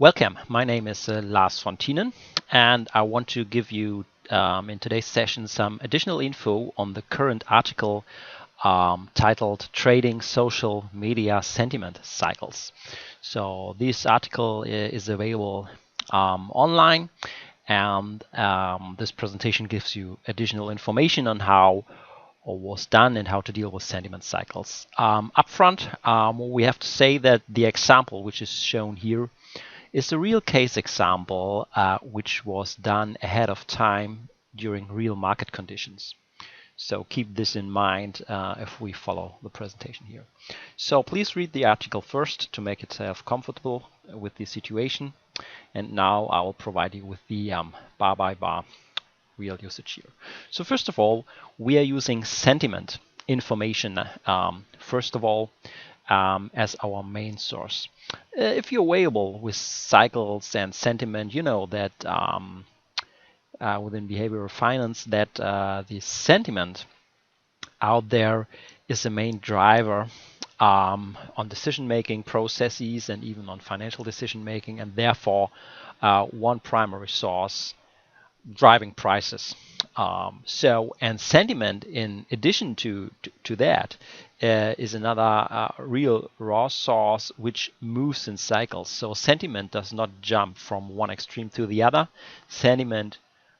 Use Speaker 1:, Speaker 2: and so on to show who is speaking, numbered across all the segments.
Speaker 1: Welcome, my name is Lars von Tienen, and I want to give you in today's session some additional info on the current article titled Trading Social Media Sentiment Cycles. So this article is available online, and this presentation gives you additional information on how or was done and how to deal with sentiment cycles. Upfront, we have to say that the example which is shown here is a real case example which was done ahead of time during real market conditions. So keep this in mind if we follow the presentation here. So please read the article first to make yourself comfortable with the situation. And now I will provide you with the bar by bar real usage here. So first of all, we are using sentiment information first of all as our main source. If you're aware with cycles and sentiment, you know that within behavioral finance that the sentiment out there is the main driver on decision-making processes and even on financial decision-making, and therefore one primary source driving prices. And sentiment, in addition to that, is another real raw source which moves in cycles. So sentiment does not jump from one extreme to the other. Sentiment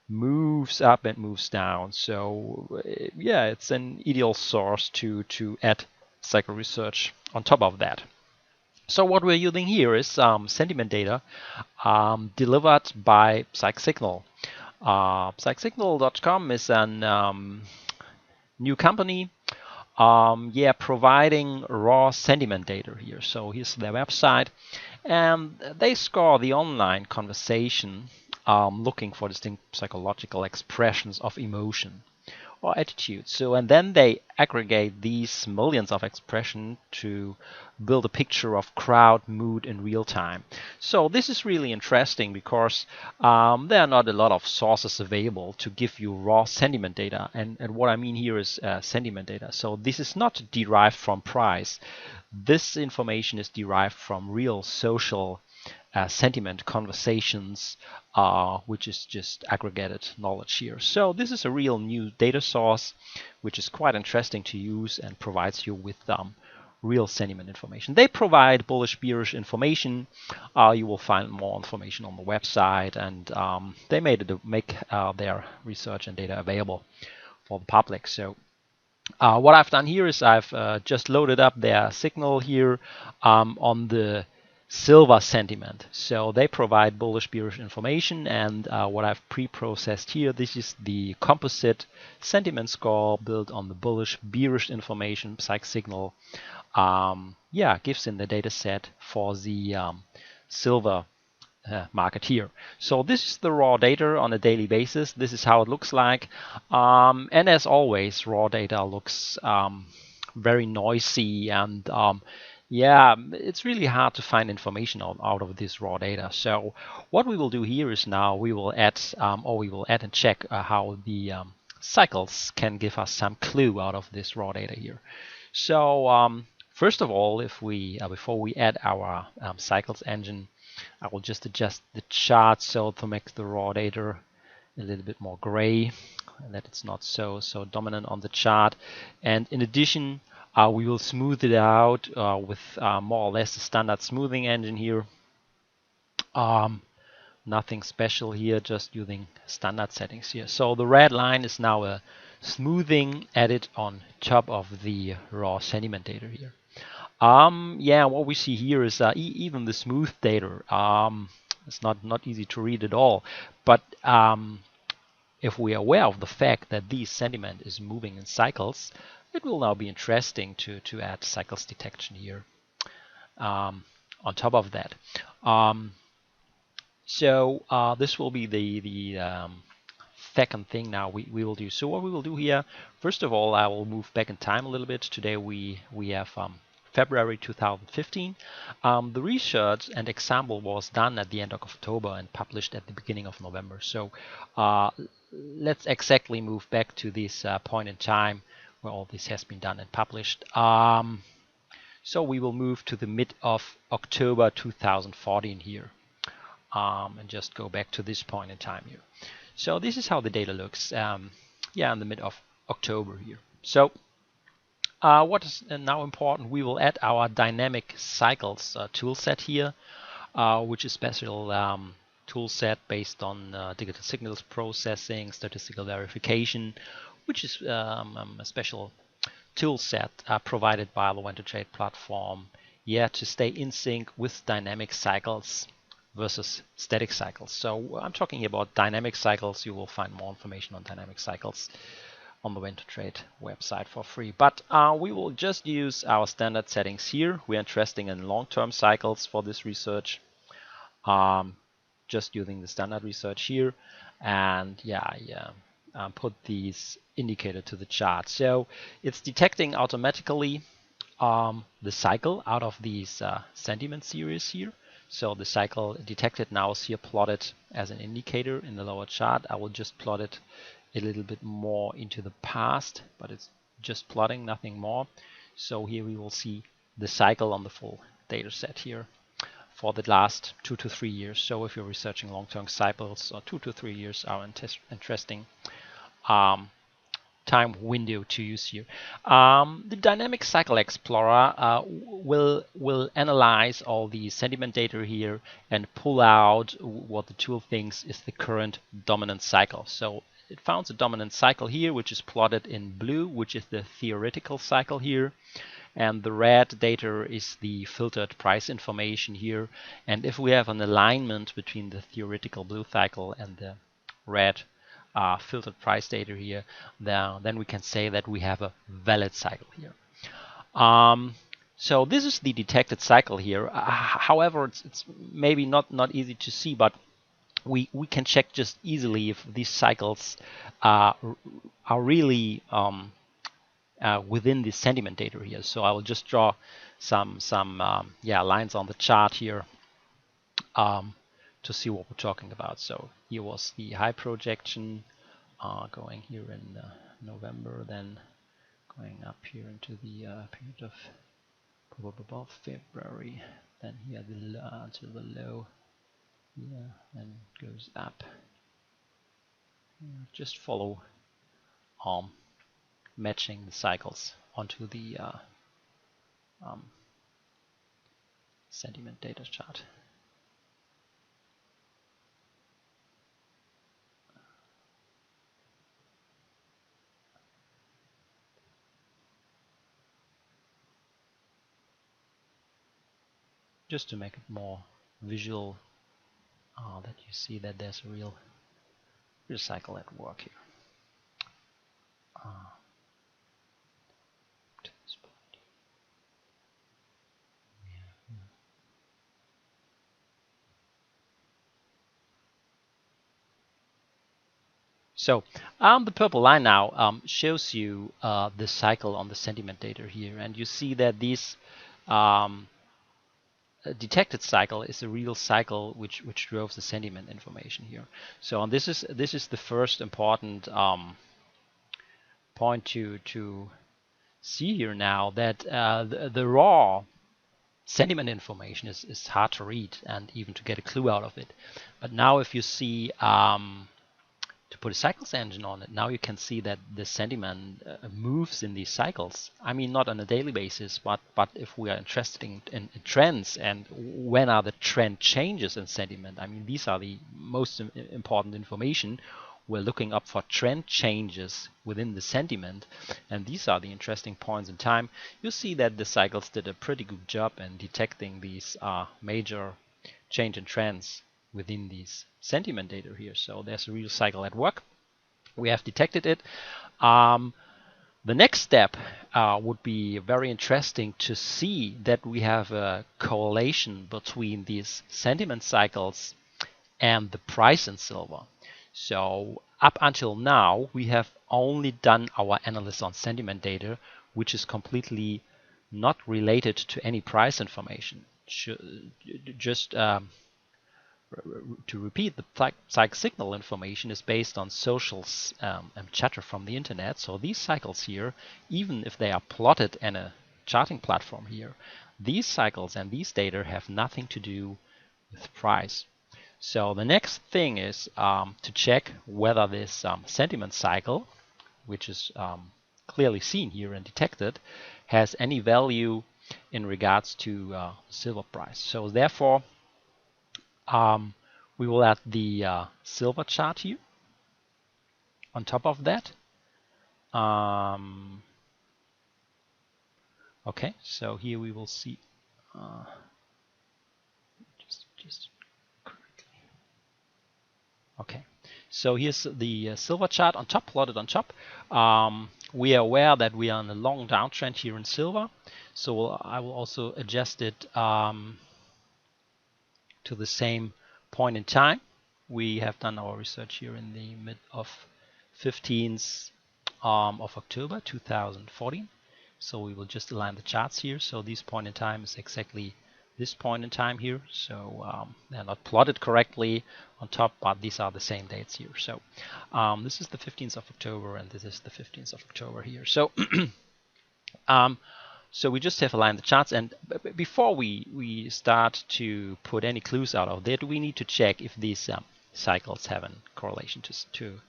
Speaker 1: moves up and moves down. So yeah, it's an ideal source to add cycle research on top of that. So what we're using here is sentiment data delivered by PsychSignal. PsychSignal.com is a new company, providing raw sentiment data here. So here's their website, and they score the online conversation looking for distinct psychological expressions of emotion or attitude. So, and then they aggregate these millions of expressions to build a picture of crowd mood in real time. So this is really interesting because there are not a lot of sources available to give you raw sentiment data. And what I mean here is sentiment data. So this is not derived from price. This information is derived from real social sentiment conversations, which is just aggregated knowledge here. So this is a real new data source, which is quite interesting to use and provides you with real sentiment information. They provide bullish, bearish information. You will find more information on the website, and they make their research and data available for the public. So what I've done here is I've just loaded up their signal here on the silver sentiment. So they provide bullish, bearish information, and what I've pre-processed here, this is the composite sentiment score built on the bullish, bearish information PsychSignal gives in the data set for the silver market here. So this is the raw data on a daily basis. This is how it looks like, and as always, raw data looks very noisy, and it's really hard to find information out of this raw data. So what we will do here is now we will add and check how the cycles can give us some clue out of this raw data here. So first of all, if we before we add our cycles engine, I will just adjust the chart so to make the raw data a little bit more gray, and that it's not so dominant on the chart. And in addition, we will smooth it out with more or less a standard smoothing engine here. Nothing special here, just using standard settings here. So the red line is now a smoothing added on top of the raw sentiment data here. What we see here is even the smooth data. It's not easy to read at all, but if we are aware of the fact that this sentiment is moving in cycles, it will now be interesting to add cycles detection here on top of that. This will be the second thing now we will do. So what we will do here, first of all, I will move back in time a little bit. Today we have February 2015. The research and example was done at the end of October and published at the beginning of November. So let's exactly move back to this point in time where all this has been done and published. So we will move to the mid of October 2014 here. and just go back to this point in time here. So this is how the data looks, yeah, in the mid of October here. So what is now important, we will add our dynamic cycles tool set here, which is special tool set based on digital signals processing, statistical verification, which is a special tool set provided by the When2Trade platform, yeah, to stay in sync with dynamic cycles versus static cycles. So I'm talking about dynamic cycles. You will find more information on dynamic cycles on the When2Trade website for free. But we will just use our standard settings here. We're interested in long-term cycles for this research. Just using the standard research here, and yeah, put these indicator to the chart. So it's detecting automatically the cycle out of these sentiment series here. So the cycle detected now is here plotted as an indicator in the lower chart. I will just plot it a little bit more into the past, but it's just plotting, nothing more. So here we will see the cycle on the full data set here for the last 2 to 3 years. So if you're researching long-term cycles, 2 to 3 years are interesting time window to use here. The Dynamic Cycle Explorer will analyze all the sentiment data here and pull out what the tool thinks is the current dominant cycle. So it found a dominant cycle here, which is plotted in blue, which is the theoretical cycle here. And the red data is the filtered price information here. And if we have an alignment between the theoretical blue cycle and the red filtered price data here, then we can say that we have a valid cycle here. So this is the detected cycle here. However, it's maybe not easy to see, but we can check just easily if these cycles are really within the sentiment data here. So I will just draw some lines on the chart here to see what we're talking about. So here was the high projection going here in November, then going up here into the period of probably above February, then here to the low, then goes up. Just follow matching the cycles onto the sentiment data chart. Just to make it more visual, that you see that there's a real cycle at work here. So the purple line now shows you the cycle on the sentiment data here, and you see that these detected cycle is a real cycle which drove the sentiment information here. So this is the first important point to see here now, that the raw sentiment information is hard to read and even to get a clue out of it. But now if you see to put a cycles engine on it, now you can see that the sentiment moves in these cycles. I mean, not on a daily basis, but if we are interested in trends and when are the trend changes in sentiment, I mean, these are the most important information. We're looking up for trend changes within the sentiment, and these are the interesting points in time. You see that the cycles did a pretty good job in detecting these major change in trends within these sentiment data here. So there's a real cycle at work. We have detected it. The next step would be very interesting to see that we have a correlation between these sentiment cycles and the price in silver. So up until now, we have only done our analysis on sentiment data, which is completely not related to any price information. Just to repeat, the cycle signal information is based on socials and chatter from the internet. So these cycles here, even if they are plotted in a charting platform here, these cycles and these data have nothing to do with price. So the next thing is to check whether this sentiment cycle, which is clearly seen here and detected, has any value in regards to silver price. So therefore, we will add the silver chart here on top of that. Okay, so here we will see just quickly. Okay, so here's the silver chart on top, plotted on top. We are aware that we are in a long downtrend here in silver, so I will also adjust it to the same point in time. We have done our research here in the mid of 15th of October 2014. So we will just align the charts here. So this point in time is exactly this point in time here. So they're not plotted correctly on top, but these are the same dates here. So this is the 15th of October and this is the 15th of October here. So so we just have aligned the charts, and before we start to put any clues out of that, we need to check if these cycles have a correlation to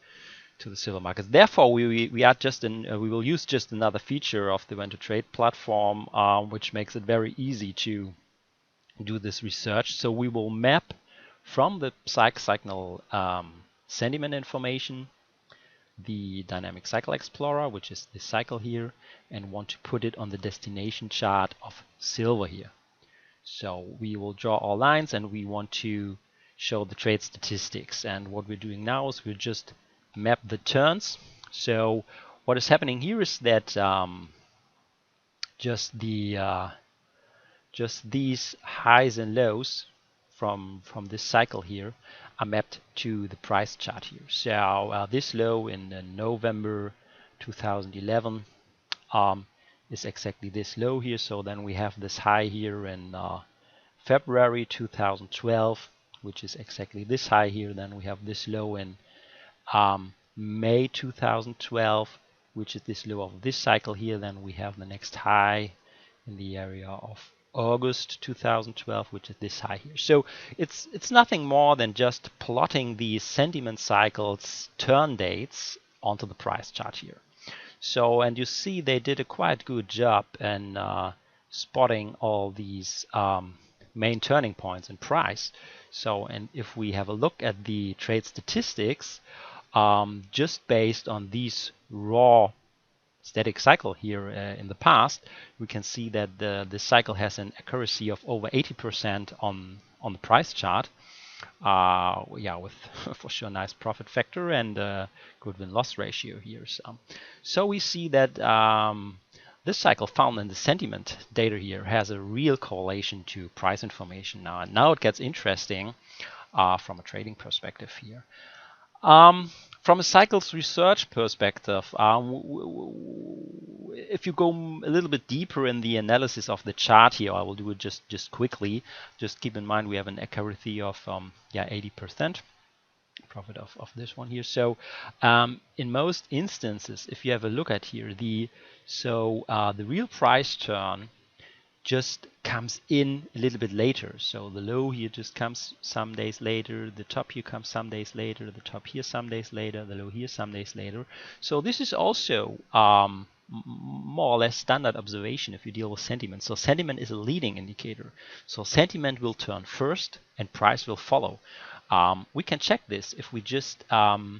Speaker 1: the silver markets. Therefore, we are just we will use just another feature of the When2Trade platform, which makes it very easy to do this research. So we will map from the signal sentiment information the dynamic cycle explorer, which is this cycle here, and want to put it on the destination chart of silver here. So we will draw our lines and we want to show the trade statistics. And what we're doing now is we'll just map the turns. So what is happening here is that just these highs and lows from this cycle here are mapped to the price chart here. So this low in November 2011 is exactly this low here. So then we have this high here in February 2012, which is exactly this high here. Then we have this low in May 2012, which is this low of this cycle here. Then we have the next high in the area of August 2012, which is this high here. So it's nothing more than just plotting these sentiment cycles turn dates onto the price chart here. So, and you see they did a quite good job in spotting all these main turning points in price. So, and if we have a look at the trade statistics, just based on these raw static cycle here in the past, we can see that the cycle has an accuracy of over 80% on the price chart. Yeah, with for sure nice profit factor and good win-loss ratio here. So we see that this cycle found in the sentiment data here has a real correlation to price information now. And now it gets interesting from a trading perspective here. From a cycles research perspective, if you go a little bit deeper in the analysis of the chart here, I will do it just quickly. Just keep in mind we have an accuracy of 80% profit of this one here. So in most instances, if you have a look at here, the real price turn just comes in a little bit later. So the low here just comes some days later, the top here comes some days later, the top here some days later, the low here some days later. So this is also more or less standard observation if you deal with sentiment. So sentiment is a leading indicator. So sentiment will turn first and price will follow. We can check this if we just plot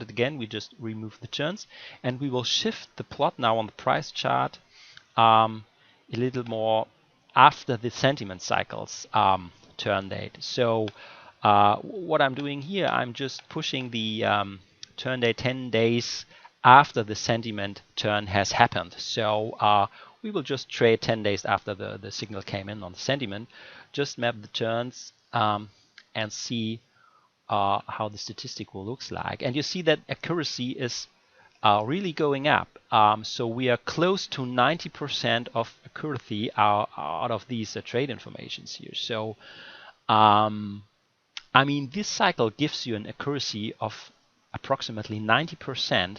Speaker 1: it again. We just remove the turns and we will shift the plot now on the price chart a little more after the sentiment cycles turn date. So what I'm doing here, I'm just pushing the turn date 10 days after the sentiment turn has happened. So we will just trade 10 days after the signal came in on the sentiment, just map the turns and see how the statistical looks like. And you see that accuracy is really going up. So we are close to 90% of accuracy out of these trade informations here. So I mean, this cycle gives you an accuracy of approximately 90%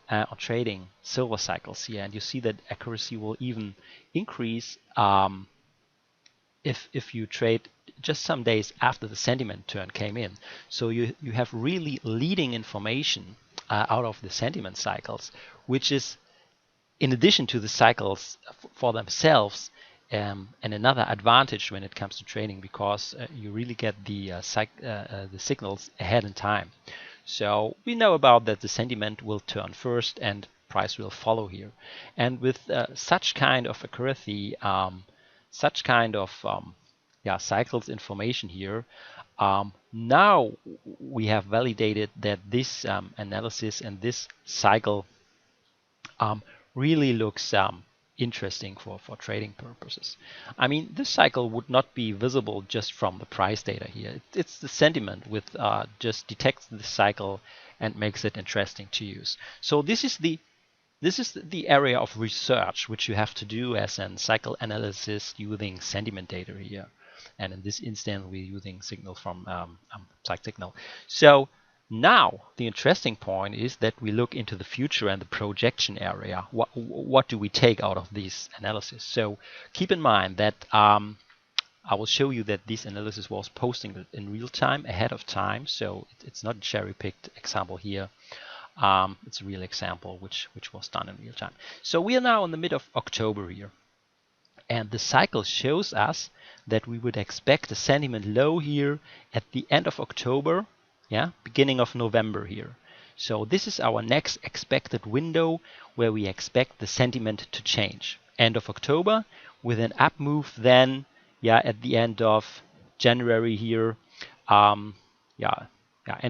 Speaker 1: on trading silver cycles here, and you see that accuracy will even increase if you trade just some days after the sentiment turn came in. So you have really leading information out of the sentiment cycles, which is in addition to the cycles for themselves, and another advantage when it comes to trading, because you really get the signals ahead in time. So we know about that the sentiment will turn first and price will follow here. And with such kind of accuracy, such kind of cycles information here, now we have validated that this analysis and this cycle really looks interesting for trading purposes. I mean, this cycle would not be visible just from the price data here. It's the sentiment with just detects the cycle and makes it interesting to use. So this is the area of research which you have to do as a cycle analysis using sentiment data here. And in this instance, we're using signal from PsycSignal. So now, the interesting point is that we look into the future and the projection area. What do we take out of this analysis? So keep in mind that I will show you that this analysis was posting in real time, ahead of time. So it's not a cherry-picked example here. It's a real example which was done in real time. So we are now in the mid of October here. And the cycle shows us that we would expect a sentiment low here at the end of October, beginning of November here. So this is our next expected window where we expect the sentiment to change. End of October with an up move then, at the end of January here. End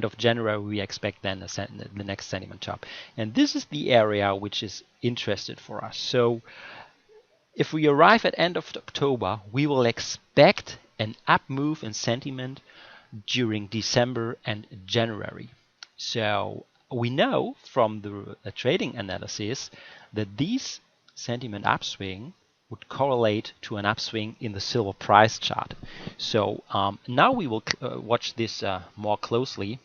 Speaker 1: of January we expect then the next sentiment top. And this is the area which is interested for us. So if we arrive at end of October, we will expect an up move in sentiment during December and January. So we know from the trading analysis that these sentiment upswing would correlate to an upswing in the silver price chart. So now we will watch this more closely.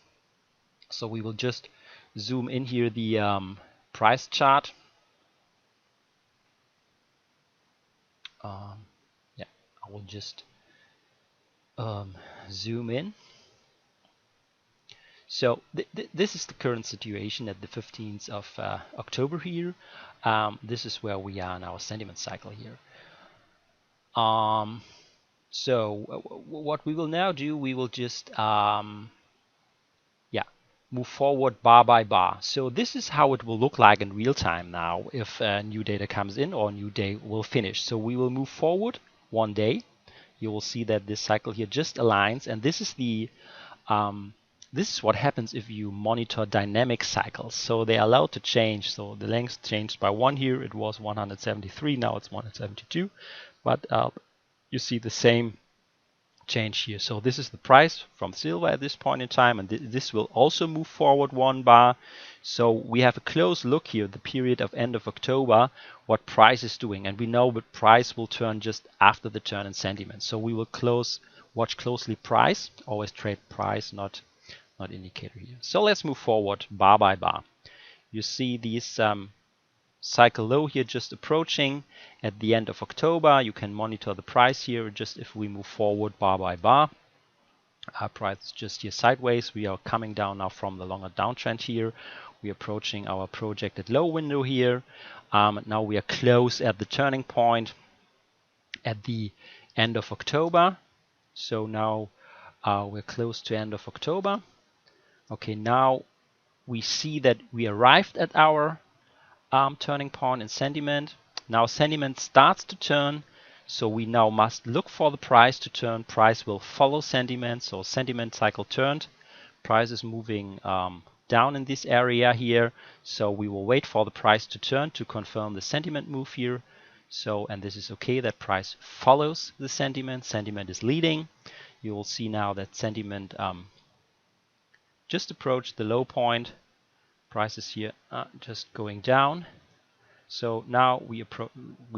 Speaker 1: So we will just zoom in here the price chart. I will just zoom in. So this is the current situation at the 15th of October here. This is where we are in our sentiment cycle here. So what we will now do, we will just move forward bar by bar. So this is how it will look like in real time now if new data comes in or new day will finish. So we will move forward one day. You will see that this cycle here just aligns, and this is the this is what happens if you monitor dynamic cycles. So they are allowed to change. So the length changed by 1 here. It was 173. Now it's 172. But you see the same change here. So this is the price from silver at this point in time, and this will also move forward 1 bar. So we have a close look here, the period of end of October, what price is doing, and we know that price will turn just after the turn in sentiment. So we will watch closely price, always trade price, not indicator here. So let's move forward bar by bar. You see these cycle low here just approaching at the end of October. You can monitor the price here just if we move forward bar by bar. Our price is just here sideways. We are coming down now from the longer downtrend here. We are approaching our projected low window here. Now we are close at the turning point at the end of October. So now we're close to end of October. Okay, now we see that we arrived at our turning point in sentiment. Now sentiment starts to turn, so we now must look for the price to turn. Price will follow sentiment, so sentiment cycle turned. Price is moving down in this area here, so we will wait for the price to turn to confirm the sentiment move here. So, and this is okay that price follows the sentiment. Sentiment is leading. You will see now that sentiment just approached the low point. Price is here just going down. So now we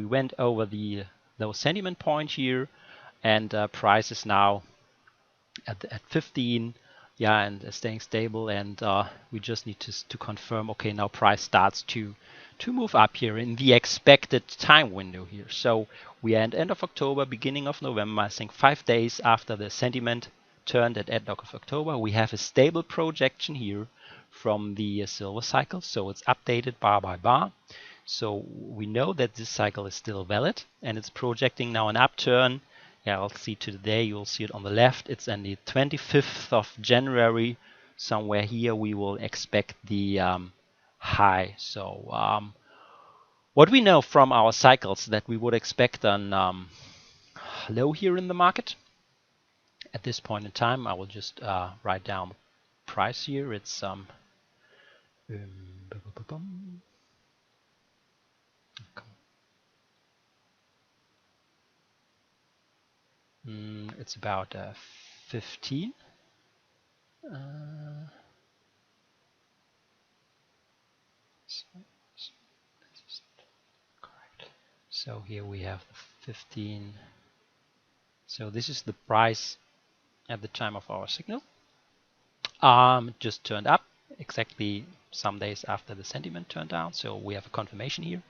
Speaker 1: went over the low sentiment point here, and price is now at 15, and staying stable. And we just need to confirm. Okay, now price starts to to move up here in the expected time window here. So we are at end of October, beginning of November, I think 5 days after the sentiment turned at end of October. We have a stable projection here from the silver cycle, so it's updated bar by bar. So we know that this cycle is still valid, and it's projecting now an upturn. Yeah, I'll see today, you'll see it on the left. It's on the 25th of January. Somewhere here we will expect the high. So what we know from our cycles that we would expect an low here in the market. At this point in time, I will just write down the price here. It's it's about 15. Correct. So here we have the 15. So this is the price at the time of our signal. Just turned up exactly some days after the sentiment turned down. So we have a confirmation here.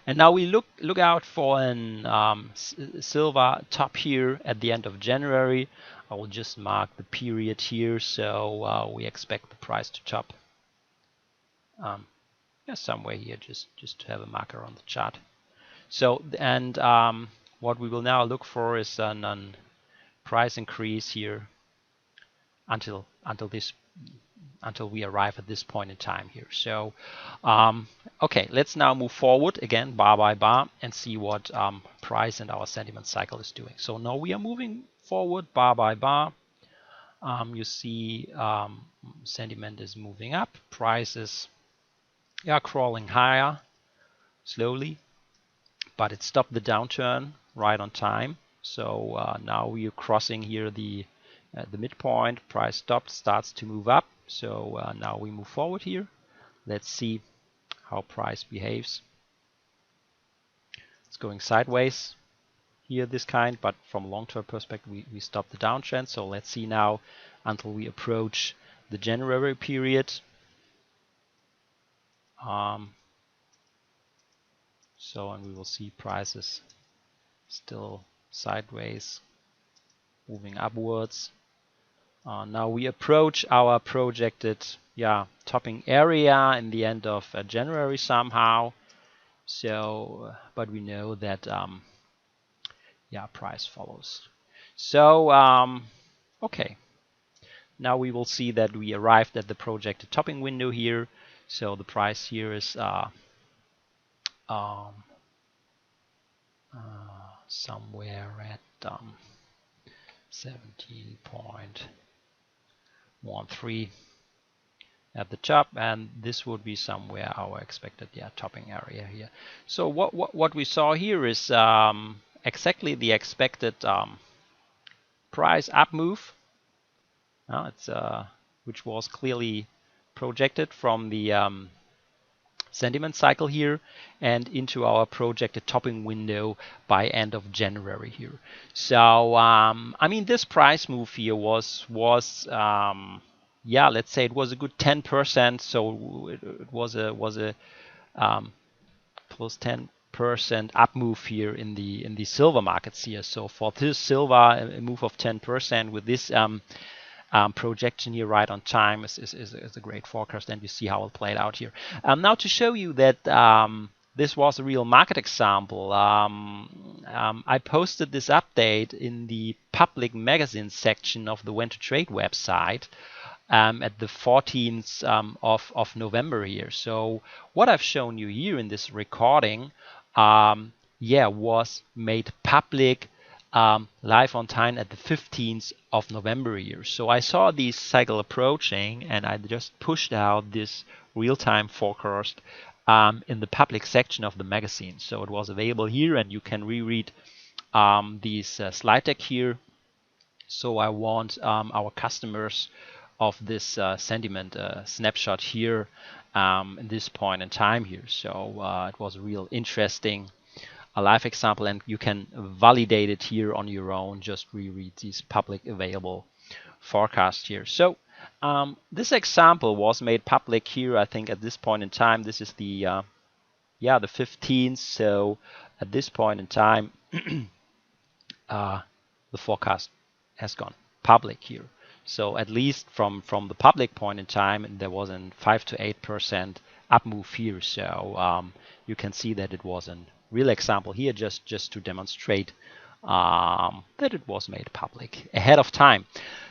Speaker 1: And now we look out for an silver top here at the end of January. I will just mark the period here. So we expect the price to top somewhere here, just to have a marker on the chart. So, and what we will now look for is an price increase here until we arrive at this point in time here. So okay, let's now move forward again bar by bar and see what price and our sentiment cycle is doing. So now we are moving forward bar by bar. You see sentiment is moving up, prices are crawling higher slowly, but it stopped the downturn right on time. So now we are crossing here the midpoint. Price stopped, starts to move up. So now we move forward here. Let's see how price behaves. It's going sideways here, this kind, but from long-term perspective, we stop the downtrend. So let's see now until we approach the January period. And we will see prices still sideways, moving upwards. Now we approach our projected topping area in the end of January somehow. So, but we know that price follows. So okay, now we will see that we arrived at the projected topping window here. So the price here is somewhere at 17.13 at the top, and this would be somewhere our expected topping area here. So what we saw here is exactly the expected price up move. Which was clearly projected from the sentiment cycle here and into our projected topping window by end of January here. So I mean, this price move here was let's say it was a good 10%. So it was a plus 10% up move here in the silver markets here. So for this silver, a move of 10% with this projection here right on time is a great forecast, and you see how it played out here. Now to show you that this was a real market example, I posted this update in the public magazine section of the When to Trade website at the 14th of November here. So what I've shown you here in this recording was made public live on time at the 15th of November here. So I saw this cycle approaching, and I just pushed out this real-time forecast in the public section of the magazine. So it was available here, and you can reread these slide deck here. So I want our customers of this sentiment snapshot here in this point in time here. So it was a real interesting a live example, and you can validate it here on your own. Just reread these public available forecasts here. So this example was made public here, I think, at this point in time. This is the yeah, the 15th. So at this point in time, the forecast has gone public here. So at least from the public point in time, there was a 5 to 8% up move here. So you can see that it was a real example here, just to demonstrate that it was made public ahead of time.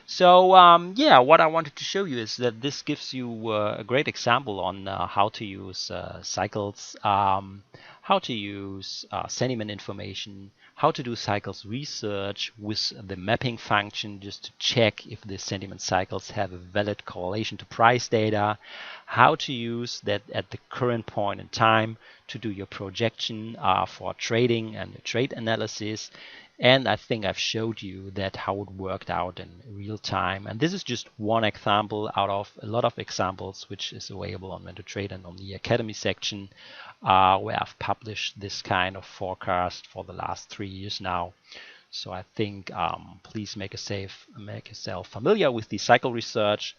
Speaker 1: So yeah, what I wanted to show you is that this gives you a great example on how to use cycles, how to use sentiment information, how to do cycles research with the mapping function just to check if the sentiment cycles have a valid correlation to price data, how to use that at the current point in time to do your projection for trading and trade analysis. And I think I've showed you that how it worked out in real time. And this is just one example out of a lot of examples, which is available on When2Trade and on the Academy section, where I've published this kind of forecast for the last 3 years now. So I think please make yourself familiar with the cycle research.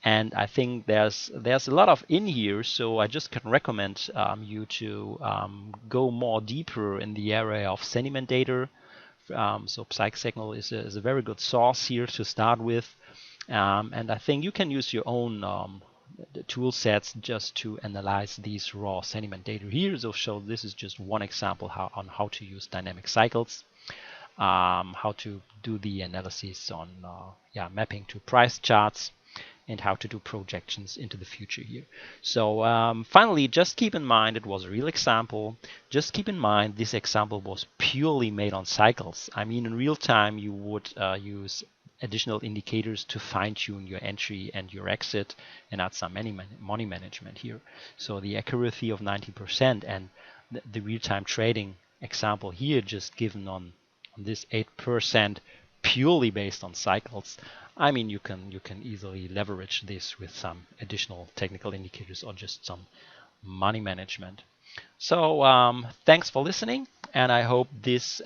Speaker 1: And I think there's a lot of in here, so I just can recommend you to go more deeper in the area of sentiment data. So PsychSignal is a very good source here to start with. And I think you can use your own tool sets just to analyze these raw sentiment data here. So this is just one example on how to use dynamic cycles, how to do the analysis on mapping to price charts, and how to do projections into the future here. So finally, just keep in mind it was a real example. Just keep in mind this example was purely made on cycles. I mean, in real time, you would use additional indicators to fine-tune your entry and your exit and add some money management here. So the accuracy of 90% and the real-time trading example here just given on this 8% purely based on cycles. I mean, you can easily leverage this with some additional technical indicators or just some money management. So thanks for listening, and I hope this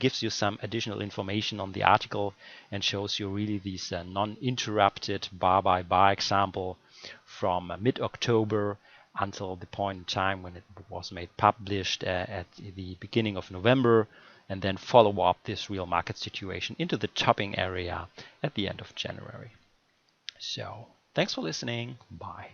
Speaker 1: gives you some additional information on the article and shows you really this non-interrupted bar by bar example from mid-October until the point in time when it was made published at the beginning of November, and then follow up this real market situation into the topping area at the end of January. So thanks for listening. Bye.